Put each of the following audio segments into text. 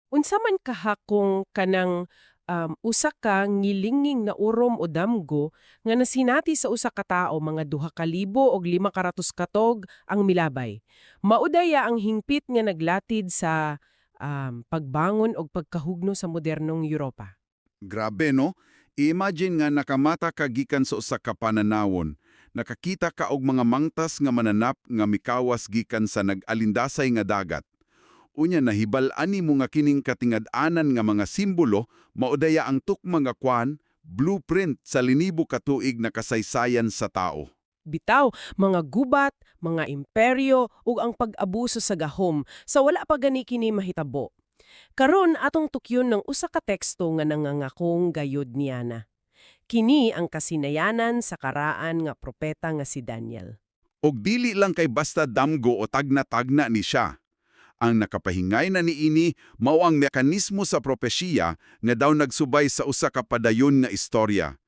Unsa man kahakong kanang usa ka ngilinging na urom o damgo nga nasinati sa usa ka tawo mga 2,000 og 500 katog ang milabay. Maudaya ang hingpit nga naglatid sa pagbangon og pagkahugno sa modernong Europa. Grabe no? I-imagine nga nakamata ka gikan sa usa ka pananawon. Nakakita ka og mga mangtas nga mananap nga mikawas gikan sa nag-alindasay nga dagat. Unya nahibal-ani mo nga kining katingad-anan nga mga simbolo, maudaya ang tukma nga kwan, blueprint sa linibo ka tuig na kasaysayan sa tao. Bitaw, mga gubat, mga imperyo ug ang pag-abuso sa gahom sa wala pa gani kini mahitabo. Karon atong tukyon ng usa ka teksto nga nangangakong gayud niyana. Kini ang kasinayanan sa karaan nga propeta nga si Daniel. Og dili lang kay basta damgo o tagna-tagna ni siya. Ang nakapahingay na niini mao ang mekanismo sa propesiya nga daw nagsubay sa usa ka padayon nga istorya.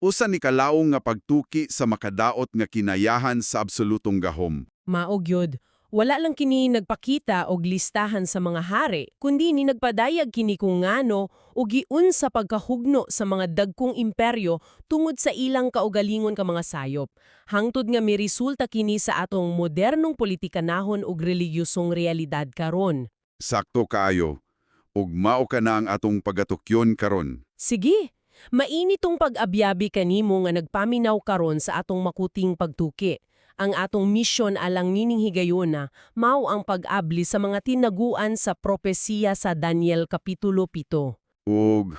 Usa ni kalaong nga pagtuki sa makadaot nga kinayahan sa absolutong gahom. Mao gyud, wala lang kini nagpakita og listahan sa mga hari, kundi ni nagpadayag kini kung ngano o giun sa pagkahugno sa mga dagkong imperyo tungod sa ilang kaugalingon ka mga sayop. Hangtod nga miresulta kini sa atong modernong politikanahon ug relihiyosong realidad karon. Sakto kaayo. Ug mao ka na ang atong pagatukyon karon. Sige, mainitong pag-abyabi kanimo nga nagpaminaw karon sa atong makuting pagtuki. Ang atong misyon alang nining higayuna mao ang pag-abli sa mga tinaguan sa propesiya sa Daniel Kapitulo 7. Ug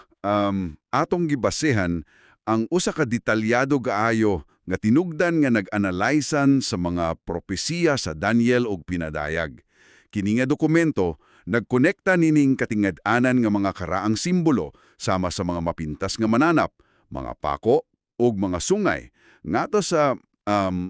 atong gibasehan ang usa ka detalyado kaayo nga tinugdan nga nag-analysan sa mga propesiya sa Daniel ug pinadayag. Kini nga dokumento nagkonekta nining katingad-anan nga mga karaang simbolo sama sa mga mapintas nga mananap, mga pako ug mga sungay ngadto sa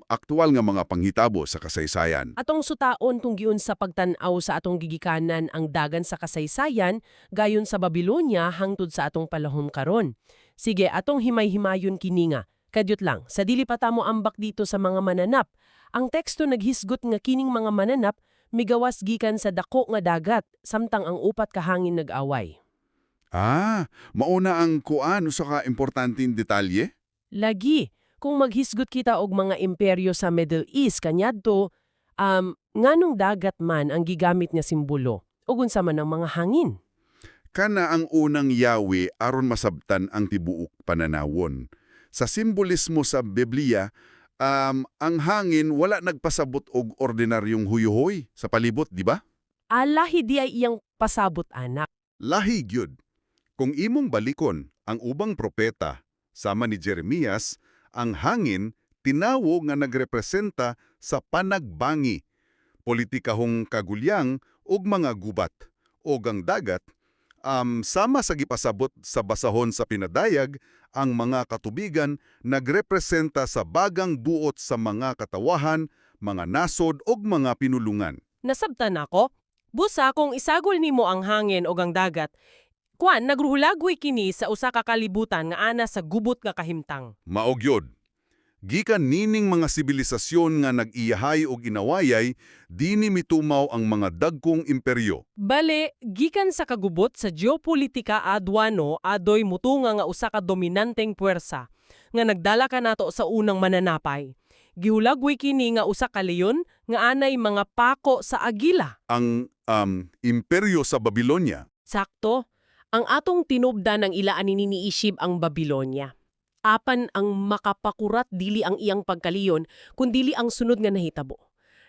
aktual nga mga panghitabo sa kasaysayan. Atong sutaon tunggiun sa pagtan-aw sa atong gigikanan ang dagan sa kasaysayan gayon sa Babylonia hangtod sa atong palahom karon. Sige, atong himay-himayon kini nga. Kadyot lang, sa dili pa ta mo ambak dito sa mga mananap. Ang teksto naghisgot nga kining mga mananap migawas gikan sa dako nga dagat samtang ang upat ka hangin nag-away. Mauna ang kuan usa ka importanteng detalye? Lagi, kung maghisgot kita og mga imperyo sa Middle East kanyadto, nganong dagat man ang gigamit nga simbolo? ug unsa man ang mga hangin. Kana ang unang yawi aron masabtan ang tibuok pananawon. Sa simbolismo sa Biblia, ang hangin wala nagpasabot og ordinaryong huyuhoy sa palibot, di ba? Alahi di ay iyang pasabot anak. Lahi gyud. Kung imong balikon ang ubang propeta sama ni Jeremias, ang hangin tinawo nga nagrepresenta sa panagbangi, politikahong kagulyang ug mga gubat. Og ang dagat, sama sa gipasabot sa basahon sa pinadayag, ang mga katubigan nagrepresenta sa bagang buot sa mga katawahan, mga nasod ug mga pinulungan. Nasabtan ako. Busa kung isagol nimo ang hangin o ang dagat, nagruhulagoy kini sa usa ka kalibutan nga ana sa gubot nga kahimtang. Maog yod. Gikan nining mga sibilisasyon nga nag-iyahay o ginawayay, dini mitumaw ang mga dagkong imperyo. Bale, gikan sa kagubot sa geopolitika adwano adoy mutunga nga usa ka dominanteng puwersa nga nagdala kanato sa unang mananapay. Gihulagway kini nga usa ka leyon nga anay mga pako sa agila. Ang imperyo sa Babylonia. Sakto, ang atong tinubdan ng ilaan iniisip ang Babylonia. Apan ang makapakurat dili ang iyang pagkaliyon, kundili ang sunod nga nahitabo.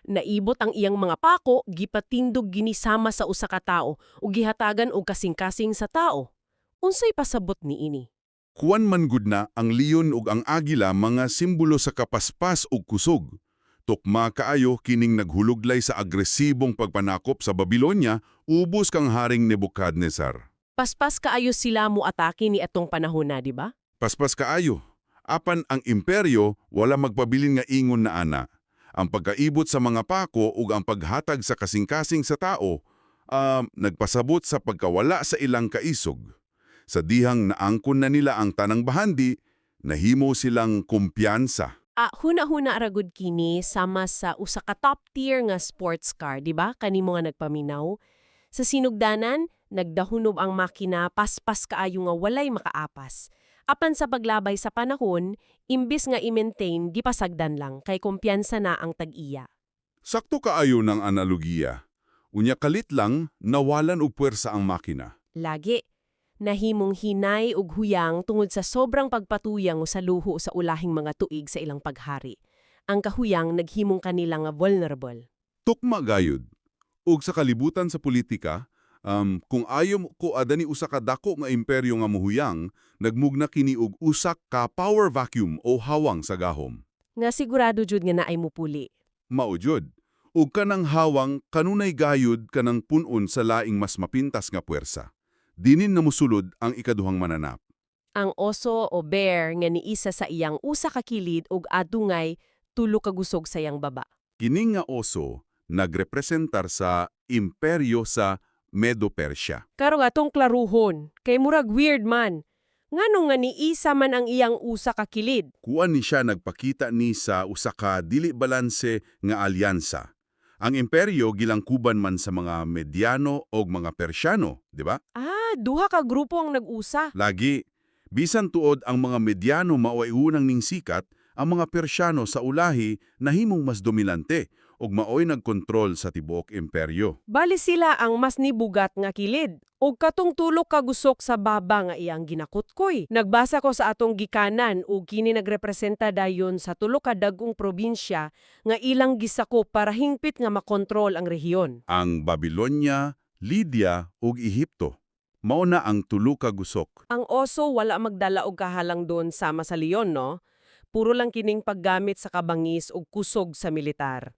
Naibot ang iyang mga pako, gipatindog ginisama sa usa ka tawo, ug gihatagan og kasing-kasing sa tao. Unsay pasabot niini? Kuwan man gud na ang leon ug ang agila mga simbolo sa kapaspas ug kusog. Tukma kaayo kining naghuluglay sa agresibong pagpanakop sa Babylonia, ubos kang Haring Nebuchadnezzar. Paspas kaayo sila mo atake ni atong panahon na, di ba? Paspas kaayo. Apan ang imperyo wala magpabilin nga ingon na ana. Ang pagkaibot sa mga pako ug ang paghatag sa kasing-kasing sa tao, nagpasabot sa pagkawala sa ilang kaisog. Sa dihang naangkon na nila ang tanang bahandi, nahimo silang kumpiyansa. Huna-huna aragod kini sama sa usa ka top tier nga sports car, di ba? Kanimo nga nagpaminaw. Sa sinugdanan, nagdahunob ang makina, paspas kaayo nga walay makaapas. Apan sa paglabay sa panahon, imbis nga i-maintain, gipasagdan lang, kay kumpiyansa na ang tag-iya. Sakto kaayo ng analogiya. Unya kalit lang, nawalan og puwersa ang makina. Lagi, nahimong hinay ug huyang tungod sa sobrang pagpatuyang sa luho sa ulahing mga tuig sa ilang paghari. Ang kahuyang naghimong kanila nga vulnerable. Tukma gayud. Ug sa kalibutan sa politika, kung ayo ko adani usa ka dako nga imperyo nga muhuyang, nagmugna kini og usak ka power vacuum o hawang sa gahom. Nga sigurado jud nga naay mupuli. Mao jud. Ug kanang hawang kanunay gayud kanang punon sa laing mas mapintas nga puwersa. Dinin na musulod ang ikaduhang mananap. Ang oso o bear nga niisa sa iyang usa ka kilid ug adungay tulo ka gusog sa iyang baba. Kining nga oso nagrepresentar sa imperyo sa Medo-Persia. Karon atong klaruhon, kay murag weird man. Ngano nga niisa man ang iyang usa ka kilid? Kuan ni siya nagpakita ni sa usa ka dili balanse nga alyansa. Ang imperyo gilangkuban man sa mga Mediano o mga Persiano, di ba? Duha ka grupo ang nag-usa. Lagi, bisan tuod ang mga Mediano maoy unang ning sikat, ang mga Persiano sa ulahi nahimong mas dominante ug maoy nagkontrol sa tibuok imperyo. Bali sila ang mas nibugat nga kilid. Og katong tulo ka gusok sa baba nga iyang ginakutkoy. Nagbasa ko sa atong gikanan ug kini nagrepresenta dayon sa tulo ka dagkong probinsya nga ilang gisakop para hingpit nga makontrol ang rehiyon. Ang Babylonia, Lydia ug Ehipto. Mao na ang tulo ka gusok. Ang oso wala magdala og kahalang doon sama sa leon, no? Puro lang kining paggamit sa kabangis ug kusog sa militar.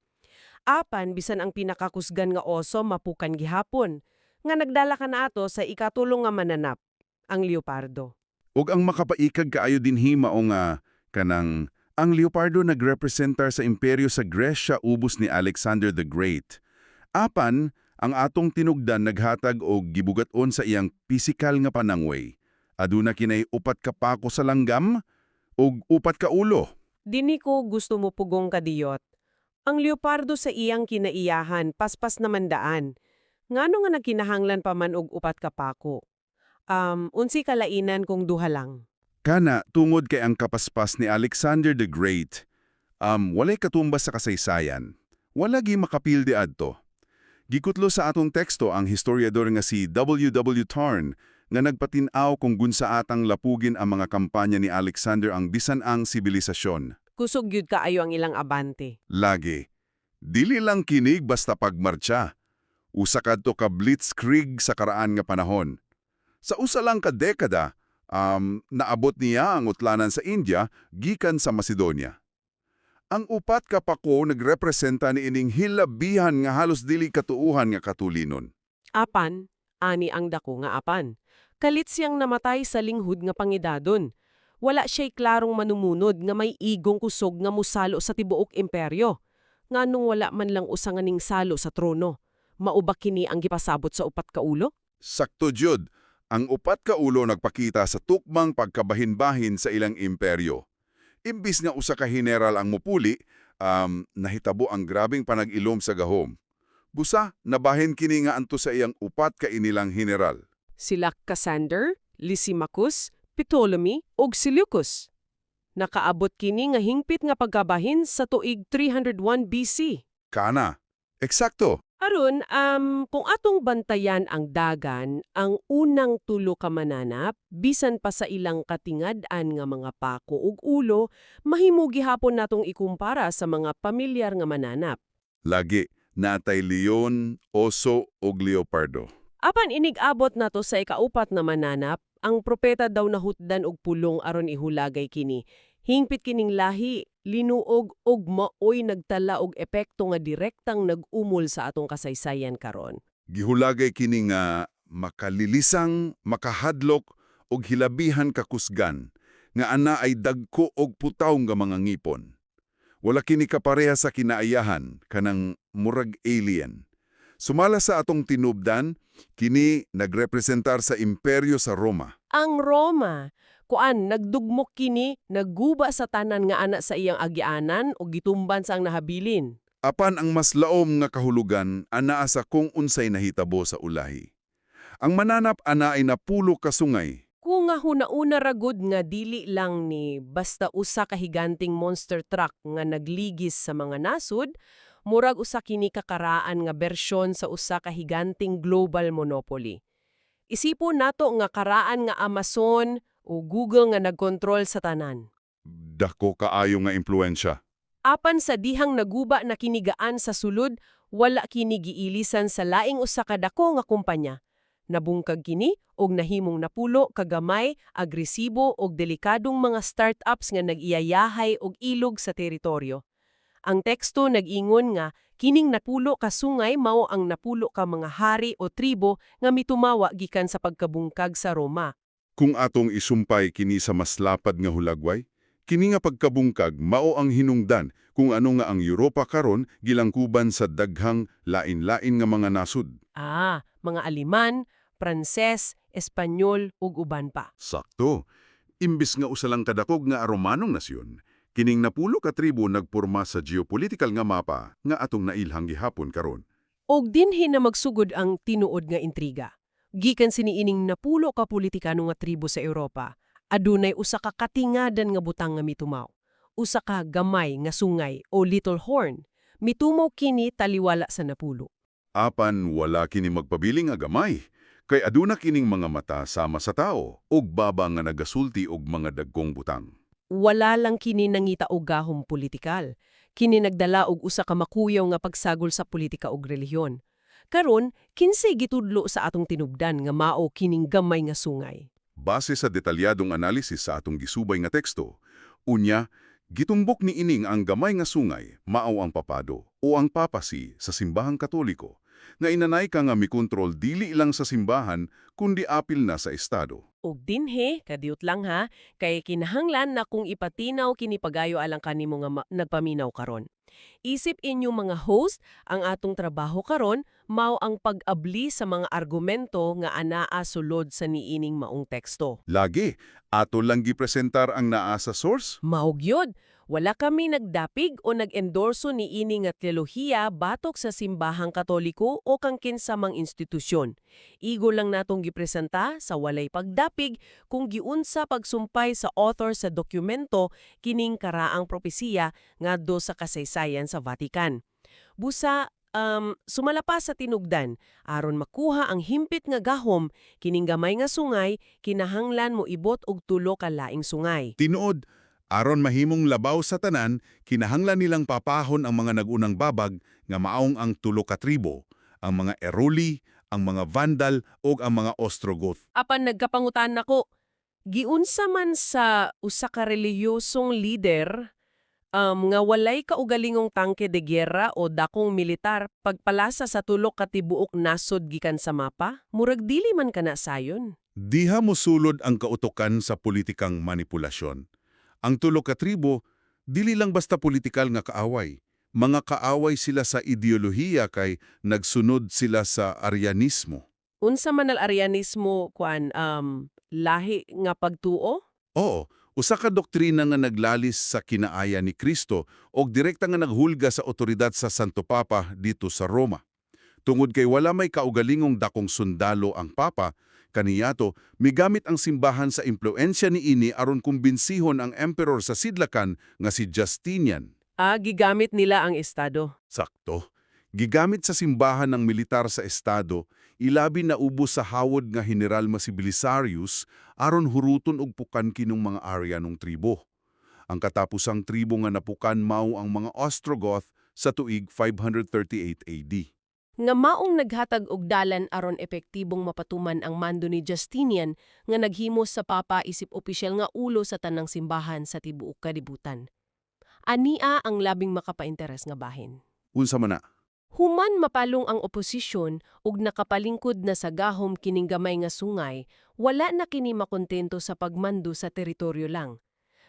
Apan bisan ang pinakakusgan nga oso mapukan gihapon, nga nagdala ka na ato sa ikatulong nga mananap, ang leopardo. Ug ang makapaikag kaayo dinhi mao nga kanang ang leopardo nagrepresentar sa imperyo sa Gresya ubos ni Alexander the Great. Apan ang atong tinugdan naghatag og gibugat-on sa iyang pisikal nga panangway. Aduna kinay upat ka pako sa langgam ug upat ka ulo. Dini ko gusto mo pugong kadiyot. Ang leopardo sa iyang kinaiyahan, paspas naman daan. Ngano nga nagkinahanglan pa man og upat ka pako? Unsi kalainan kung duha lang. Kana tungod kay ang kapaspas ni Alexander the Great, walay katumbas sa kasaysayan. Wala gi makapildi adto. Gikutlo sa atong teksto ang historiador nga si W. Tarn nga nagpatin-aw kung gunsa atang lapugin ang mga kampanya ni Alexander ang bisan ang sibilisasyon. Kusog gyud kaayo ang ilang abante. Lagi, dili lang kinig basta pagmarcha. Usa kadto ka blitzkrieg sa karaan nga panahon. Sa usa lang ka dekada, naabot niya ang utlanan sa India gikan sa Macedonia. Ang upat ka pako nagrepresenta ni ining hilabihan nga halos dili katuuhan nga katulinon. Apan, ani ang dako nga apan. Kalit siyang namatay sa linghud nga pangidadon. Wala siya'y klarong manumunod nga may igong kusog nga musalo sa tibuok imperyo. Nganong wala man lang usa nga ning salo sa trono. Mauba kini ang gipasabot sa upat ka ulo? Sakto jud, ang upat ka ulo nagpakita sa tukmang pagkabahin-bahin sa ilang imperyo. Imbis nga usa ka general ang mupuli, nahitabo ang grabing panag-ilom sa gahom. Busa, nabahin kini nga anto sa iyang upat ka inilang general. Sila Cassander, Lysimachus, Ptolemy, ug Seleucus. Nakaabot kini nga hingpit nga pagkabahin sa tuig 301 BC. Kana, eksakto. Aron, kung atong bantayan ang dagan, ang unang tulo ka mananap, bisan pa sa ilang katingad-an nga mga pako ug ulo, mahimugi hapon natong ikumpara sa mga pamilyar nga mananap. Lagi, natay leon, oso, ug leopardo. Apan inig-abot nato sa ikaupat na mananap, ang propeta daw nahutdan og pulong aron ihulagay kini. Hingpit kining lahi, linuog og maoy nagtala og epekto nga direktang nag-umol sa atong kasaysayan karon. Gihulagay kini nga makalilisang, makahadlok, ug hilabihan kakusgan, nga ana ay dagko og putaw nga mga ngipon. Wala kini kapareha sa kinaayahan, kanang murag alien. Sumala sa atong tinubdan, kini nagrepresentar sa imperyo sa Roma. Ang Roma, nagdugmok kini, nagguba sa tanan nga ana sa iyang agianan o gitumban sa ang nahabilin. Apan ang mas laom nga kahulugan, anaa sa kung unsay nahitabo sa ulahi. Ang mananap ana ay napulo ka sungay. Kung nga hunauna ragod nga dili lang ni basta usa ka higanting monster truck nga nagligis sa mga nasud, murag usa kini kakaraan nga bersyon sa usa ka higanting global monopoly. Isipon nato nga karaan nga Amazon o Google nga nagkontrol sa tanan. Dako kaayo nga impluensya. Apan sa dihang naguba na kinigaan sa sulod, wala kini giilisan sa laing usa ka dako nga kumpanya. Nabungkag kini og nahimong napulo kagamay, agresibo og delikadong mga startups nga nag-iyayahay og ilog sa teritoryo. Ang teksto nag-ingon nga kining napulo ka sungay mao ang napulo ka mga hari o tribo nga mitumawa gikan sa pagkabungkag sa Roma. Kung atong isumpay kini sa mas lapad nga hulagway, kini nga pagkabungkag mao ang hinungdan kung ano nga ang Europa karon gilangkuban sa daghang lain-lain nga mga nasud. Mga Aliman, Pranses, Espanyol ug uban pa. Sakto. Imbis nga usa lang kadakog nga Romanong nasyon, kining napulo ka tribo nagporma sa geopolitical nga mapa nga atong nailhang gihapon karon. Og dinhi na magsugod ang tinuod nga intriga. Gikan siniining napulo ka politikano nga tribo sa Europa, adunay usa ka katingadan nga butang nga mitumaw. Usa ka gamay nga sungay o Little Horn. Mitumaw kini taliwala sa napulo. Apan wala kini magpabiling nga gamay, kay aduna kining mga mata sama sa tao ug baba nga nagasulti og mga dagkong butang. Wala lang kini nangita og gahom politikal. Kini nagdala og usa ka makuyaw nga pagsagol sa politika ug relihiyon. Karon, kinsay gitudlo sa atong tinubdan nga mao kining gamay nga sungay. Base sa detalyadong analisis sa atong gisubay nga teksto, unya, gitumbok ni ining ang gamay nga sungay, mao ang papado o ang papasi sa simbahang katoliko, nga inanay ka nga mikontrol dili lang sa simbahan kundi apil na sa estado. Og dinhe, kadiyot lang ha, kay kinahanglan na kung ipatinaw kini pagayo alang kanimo nga nagpaminaw karon. Isip inyo mga host, ang atong trabaho karon mao ang pag-abli sa mga argumento nga anaa sulod sa niining maong teksto. Lagi, ato lang gipresentar ang naa sa source? Maog yun. Wala kami nagdapig o nag-endorso ni ini nga teolohiya batok sa simbahang katoliko o kang kinsamang institusyon. Igo lang natong gipresenta sa walay pagdapig kung giunsa pagsumpay sa author sa dokumento kining karaang propesiya ngadto sa kasaysayan sa Vatican. Busa, sumala pa sa tinugdan, aron makuha ang himpit nga gahom, kining gamay nga sungay, kinahanglan mo ibot og tulo ka laing sungay. Tinuod, aron mahimong labaw sa tanan, kinahanglan nilang papahon ang mga nagunang babag nga maong ang tulo ka tribo, ang mga Eruli, ang mga Vandal o ang mga Ostrogoth. Apan nagkapangutan nako, giunsa man sa usa ka relihiyosong lider nga walay kaugalingong tangke de gyera o dakong militar pagpalasa sa tulo ka tibuok nasod gikan sa mapa, murag dili man kana sayon. Diha mosulod ang kautukan sa politikang manipulasyon. Ang tulo ka tribo, dili lang basta politikal nga kaaway. Mga kaaway sila sa ideolohiya kay nagsunod sila sa Arianismo. Unsa man al Arianismo lahi nga pagtuo? Oo, usa ka doktrina nga naglalis sa kinaaya ni Kristo o direkta nga naghulga sa otoridad sa Santo Papa dito sa Roma. Tungod kay wala may kaugalingong dakong sundalo ang Papa, kaniyato, migamit ang simbahan sa impluensya ni ini aron kumbensihon ang emperor sa sidlakan nga si Justinian. Gigamit nila ang estado. Sakto. Gigamit sa simbahan ng militar sa estado, ilabi na ubos sa hawod nga General nga si Belisarius aron huruton og pukan kinong mga Arianong tribo. Ang katapusang tribo nga napukan mao ang mga Ostrogoth sa tuig 538 AD. Nga maong naghatag og dalan aron epektibong mapatuman ang mando ni Justinian nga naghimo sa papa isip opisyal nga ulo sa tanang simbahan sa tibuok kalibutan. Ania ang labing makapainteres nga bahin. Unsa man na? Human mapalong ang oposisyon ug nakapalingkod na sa gahom kining gamay nga sungay, wala na kini makontento sa pagmando sa teritoryo lang.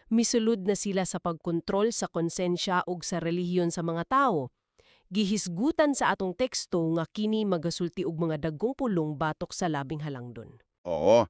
Misulod na sila sa pagkontrol sa konsensya ug sa relihiyon sa mga tao. Gihisgutan sa atong teksto nga kini magasulti og mga dagkong pulong batok sa labing halangdon. Oo.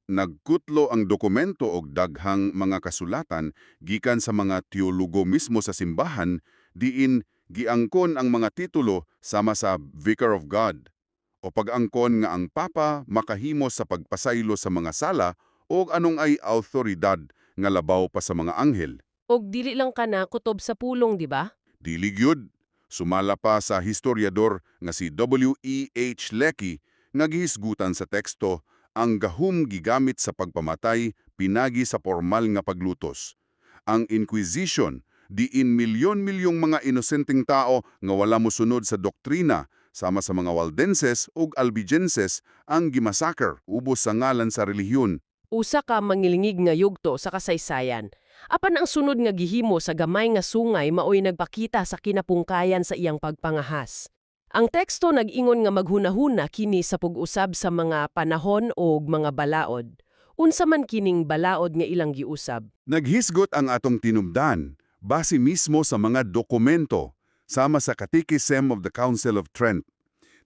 Nagkutlo ang dokumento og daghang mga kasulatan gikan sa mga teologo mismo sa simbahan diin giangkon ang mga titulo sama sa Vicar of God o pag-angkon nga ang Papa makahimo sa pagpasaylo sa mga sala o anong ay awtoridad nga labaw pa sa mga anghel. Og dili lang kana kutob sa pulong, di ba? Dili gyud. Sumala pa sa historiador nga si W.E.H. Lecky nga gihisgutan sa teksto ang gahum gigamit sa pagpamatay pinagi sa formal nga paglutos. Ang Inquisition, diin milyon-milyong mga inosenteng tao nga wala mosunod sa doktrina sama sa mga Waldenses ug Albigenses ang gimassacre ubos sa ngalan sa relihiyon. Usa ka mangilingig nga yugto sa kasaysayan. Apan ang sunod nga gihimo sa gamay nga sungay maoy nagpakita sa kinapungkayan sa iyang pagpangahas. Ang teksto nag-ingon nga maghunahuna kini sa pag-usab sa mga panahon o mga balaod. Unsa man kining balaod nga ilang giusab? Naghisgot ang atong tinubdan base mismo sa mga dokumento sama sa Catechism of the Council of Trent.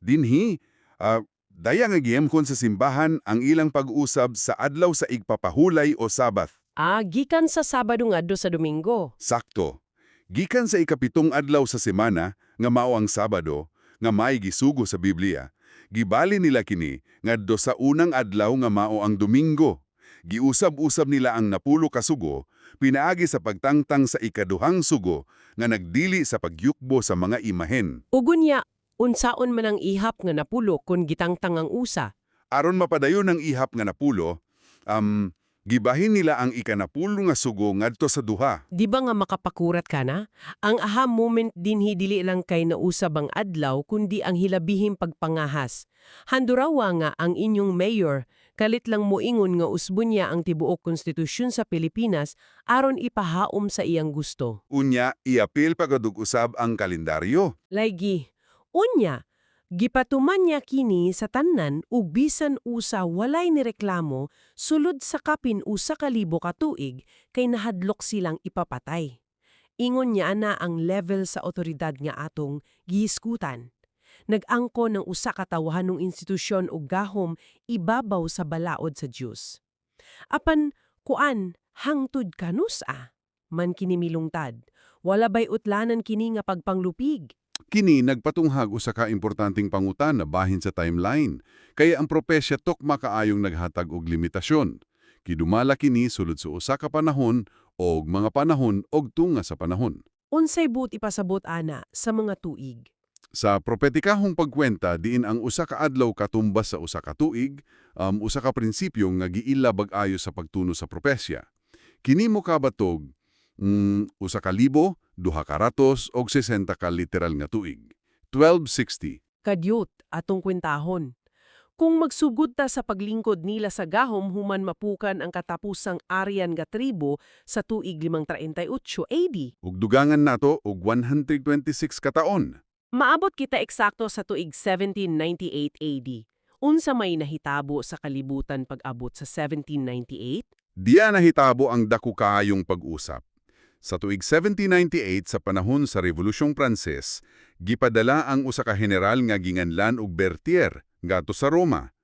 Dinhi, daya nga gihemkon sa simbahan ang ilang pag-usab sa adlaw sa igpapahulay o Sabath. Gikan sa Sabado ngadto sa Domingo. Sakto. Gikan sa ikapitong adlaw sa semana nga mao ang Sabado, nga may gisugo sa Biblia, gibali nila kini ngadto sa unang adlaw nga mao ang Domingo. Giusab-usab nila ang napulo ka sugo, pinaagi sa pagtangtang sa ikaduhang sugo nga nagdili sa pagyukbo sa mga imahen. Ugunya, unsaon man ang ihap nga napulo kun gitangtang ang usa. Aron mapadayon ang ihap nga napulo, gibahin nila ang ikanapulo nga sugo ngadto sa duha. Di ba nga makapakurat ka na? Ang aha moment dinhi dili lang kay nausab ang adlaw kundi ang hilabihing pagpangahas. Handurawa nga ang inyong mayor, kalit lang moingon nga usbon niya ang tibuok konstitusyon sa Pilipinas aron ipahaom sa iyang gusto. Unya, iapil pagdug-usab ang kalendaryo. Laygi, unya, gipatuman niya kini sa tanan ug bisan usa walay ni reklamo sulod sa kapin usa ka libo ka tuig kay nahadlok silang ipapatay. Ingon niya na ang level sa otoridad nga atong gihisgutan. Nag-angko ng usa ka tawahanong institusyon ug gahom ibabaw sa balaod sa Dios. Apan kuan hangtud kanusa man kini milungtad. Wala bay utlanan kini nga pagpanglupig. Kini nagpatunghag usa ka importanteng pangutan na bahin sa timeline, kaya ang propesya tukma kaayong naghatag og limitasyon. Kidumala kini sulod sa usa ka panahon og mga panahon og tunga sa panahon. Unsay but ipasabot ana sa mga tuig. Sa propetikahong pagkwenta, diin ang usa ka adlaw katumbas sa usa ka tuig, usa ka prinsipyo nga giila bag-ayo sa pagtuno sa propesya. Kini mo kabatog, usa ka libo, duha ka ratos, og 60 ka literal nga tuig. 1260. Kadyot atong kwentahon. Kung magsugod ta sa paglingkod nila sa gahom human mapukan ang katapusang Aryan nga tribo sa tuig 538 AD. Ug dugangan nato og 126 ka taon. Maabot kita eksakto sa tuig 1798 AD. Unsa may nahitabo sa kalibutan pag-abot sa 1798? Diya nahitabo ang dako kaayong pag-usap. Sa tuig 1798 sa panahon sa Revolusyong Pranses, gipadala ang usa ka general nga ginganlan og Berthier ngadto sa Roma.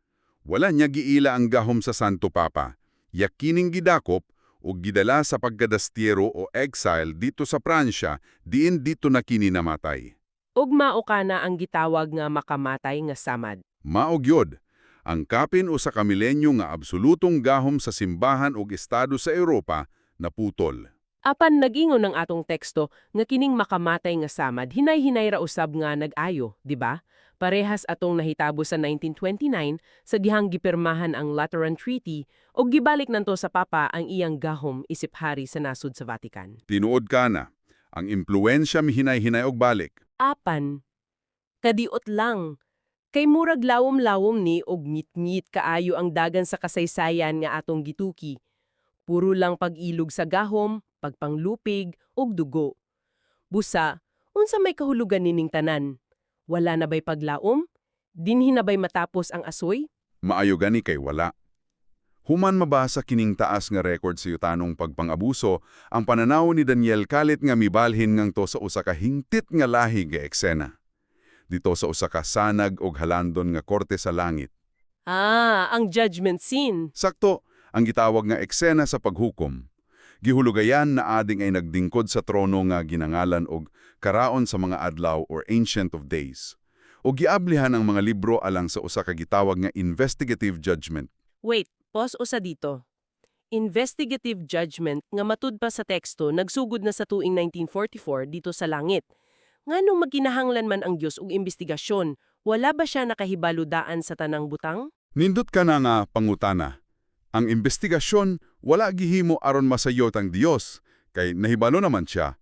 Wala niya giila ang gahom sa Santo Papa. Yakining gidakop ug gidala sa pagkadastiero o exile dito sa Pransya, diin dito na kini namatay. Ug mao kana ang gitawag nga makamatay nga samad. Maog yod, ang kapin usa ka milenyo nga absolutong gahom sa simbahan ug estado sa Europa naputol. Apan nag-ingon ang atong teksto nga kining makamatay nga samad hinay-hinay ra usab nga nag-ayo, di ba? Parehas atong nahitabo sa 1929 sa dihang gipirmahan ang Lateran Treaty o gibalik nanto sa Papa ang iyang gahom isip hari sa nasud sa Vatican. Tinuod ka na, ang impluensya mihinay-hinay og balik. Apan, kadiot lang. Kay murag lawom-lawom ni og ngit-ngit kaayo ang dagan sa kasaysayan nga atong gituki. Puro lang pag-ilog sa gahom, pagpanglupig, og dugo. Busa, unsa may kahulugan nining tanan? Wala na ba'y paglaom? Dinhi na ba'y matapos ang asoy? Maayo gani kay wala. Human mabasa kining taas nga record sa yutanong pagpangabuso, ang pananaw ni Daniel kalit nga mibalhin ngang to sa usa ka hingtit nga lahi nga eksena. Dito sa usa ka sanag og halandon nga korte sa langit. Ang judgment scene. Sakto, ang gitawag nga eksena sa paghukom. Gihulugayan na ading ay nagdingkod sa trono nga ginangalan og karaon sa mga adlaw or Ancient of Days. O giablihan ang mga libro alang sa usa ka gitawag nga investigative judgment. Wait, pause usa dito. Investigative judgment nga matud pa sa teksto nagsugod na sa tuig 1944 dito sa langit. Nganong magkinahanglan man ang Dios og imbestigasyon, wala ba siya nakahibaludaan sa tanang butang? Nindot ka na nga pangutana. Ang investigasyon wala gihimo aron masayot ang Dios, kay nahibalo naman siya.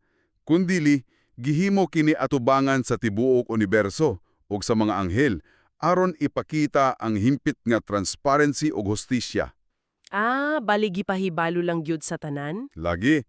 Kundili, gihimo kini atubangan sa tibuok universo ug sa mga anghel aron ipakita ang himpit nga transparency ug hustisya. Bali gipahibalo lang gyud sa tanan? Lagi,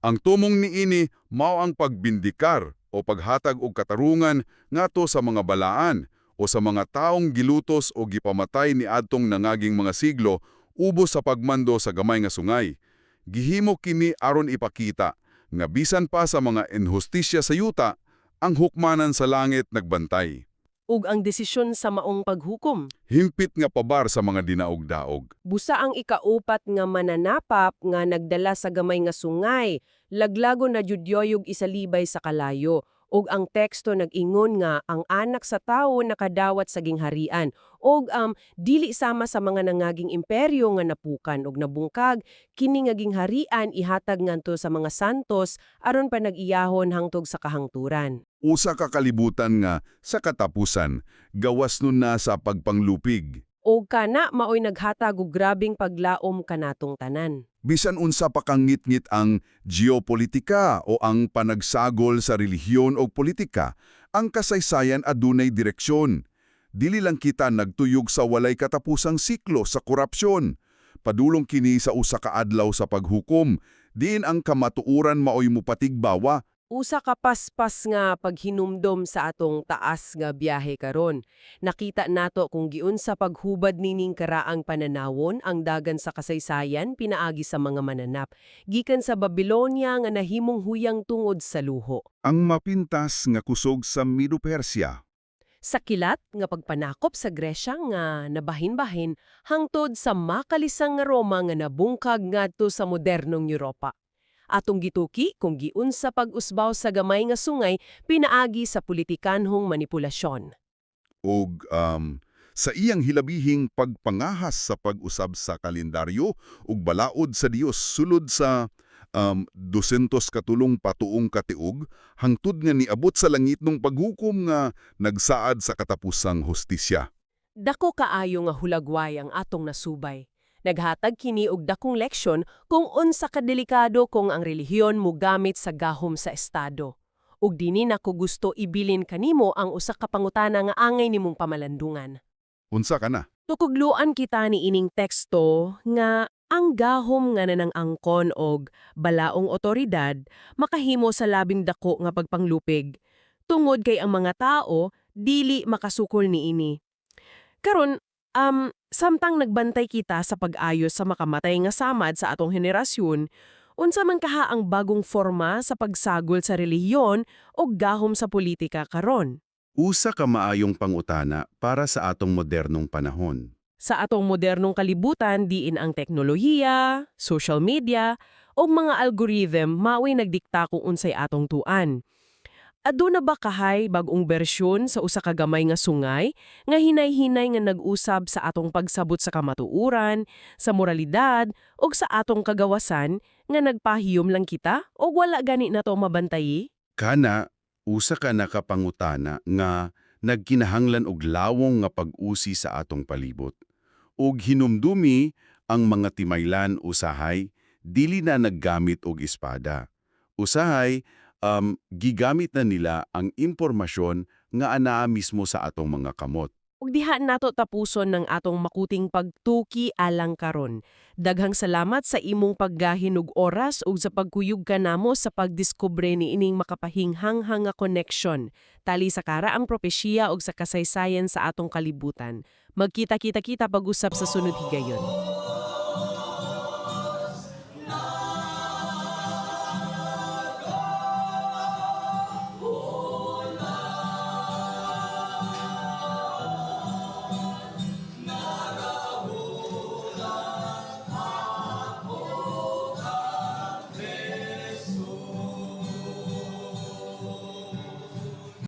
ang tumong niini mao ang pagbindikar o paghatag og katarungan ngadto sa mga balaan o sa mga taong gilutos o gipamatay ni adtong nangaging mga siglo ubos sa pagmando sa gamay nga sungay. Gihimo kini aron ipakita nga bisan pa sa mga inhustisya sa yuta, ang hukmanan sa langit nagbantay. Ug ang desisyon sa maong paghukom? Himpit nga pabar sa mga dinaog-daog. Busa ang ikaupat nga mananapap nga nagdala sa gamay nga sungay, laglago na judyoyog isalibay sa kalayo. Og ang teksto nag-ingon nga ang anak sa tawo nakadawat sa gingharian og dili sama sa mga nangaging imperyo nga napukan og nabungkag kini nga gingharian ihatag nganto sa mga santos aron pa nag-iyahon hangtod sa kahangturan. Usa ka kalibutan nga sa katapusan gawas nun na sa pagpanglupig. Og kana maoy naghatag og grabing paglaom kanatong tanan. Bisan unsa pa kang ngit-ngit ang geopolitika o ang panagsagol sa relihiyon o politika, ang kasaysayan adunay direksyon. Dili lang kita nagtuyog sa walay katapusang siklo sa korupsyon. Padulong kini sa usa ka adlaw sa paghukom, diin ang kamatuuran maoy mupatigbawa. Usa ka paspas nga paghinumdom sa atong taas nga biyahe karon. Nakita nato kung giunsa paghubad nining karaang pananawon ang dagan sa kasaysayan pinaagi sa mga mananap. Gikan sa Babylonia nga nahimong huyang tungod sa luho. Ang mapintas nga kusog sa Medo-Persia. Sa kilat nga pagpanakop sa Gresya nga nabahin-bahin hangtod sa makalisang nga Roma nga nabungkag ngadto sa modernong Europa. Atong gituki kung giunsa pag-usbaw sa gamay nga sungay pinaagi sa politikanhong manipulasyon. Og sa iyang hilabihing pagpangahas sa pag-usab sa kalendaryo ug balaod sa Dios sulod sa 200 katulong patuong katiug, hangtod nga niabot sa langit nung paghukom nga nagsaad sa katapusang hustisya. Dako kaayo nga hulagway ang atong nasubay. Naghatag kini og dakong leksyon kung unsa kadelikado kung ang relihiyon mo gamit sa gahom sa estado. Ug dini nako gusto ibilin kanimo ang usa ka pangutana nga angay nimong pamalandungan. Unsa ka na? Tukugluan kita ni ining teksto nga ang gahom nga nanang angkon og balaong otoridad makahimo sa labing dako nga pagpanglupig. Tungod kay ang mga tao dili makasukol niini. Karon, samtang nagbantay kita sa pag-ayos sa makamatay nga samad sa atong henerasyon, unsa man kaha ang bagong forma sa pagsagol sa relihiyon o gahom sa politika karon. Usa ka maayong pangutana para sa atong modernong panahon. Sa atong modernong kalibutan, diin ang teknolohiya, social media, o mga algorithm mao'y nagdikta kung unsay atong tuan. Aduna ba kahay bagong bersyon sa usa ka gamay nga sungay nga hinay-hinay nga nag-usab sa atong pagsabot sa kamatuuran, sa moralidad, o sa atong kagawasan nga nagpahiyom lang kita o wala gani na to mabantayi? Kana, usa ka nakapangutana nga nagkinahanglan og lawong nga pag-usi sa atong palibot. Ug hinumdumi ang mga timaylan usahay, dili na naggamit og espada. Usahay, gigamit na nila ang impormasyon nga anaa mismo sa atong mga kamot. Ug diha nato tapuson ng atong makuting pagtuki alang karon. Daghang salamat sa imong paggahin og oras ug sa pagkuyog kanamo sa pagdiskubre ni ining makapahinghang nga connection tali sa karaang propesya ug sa kasaysayan sa atong kalibutan. Magkita-kita pag-usap sa sunod higayon.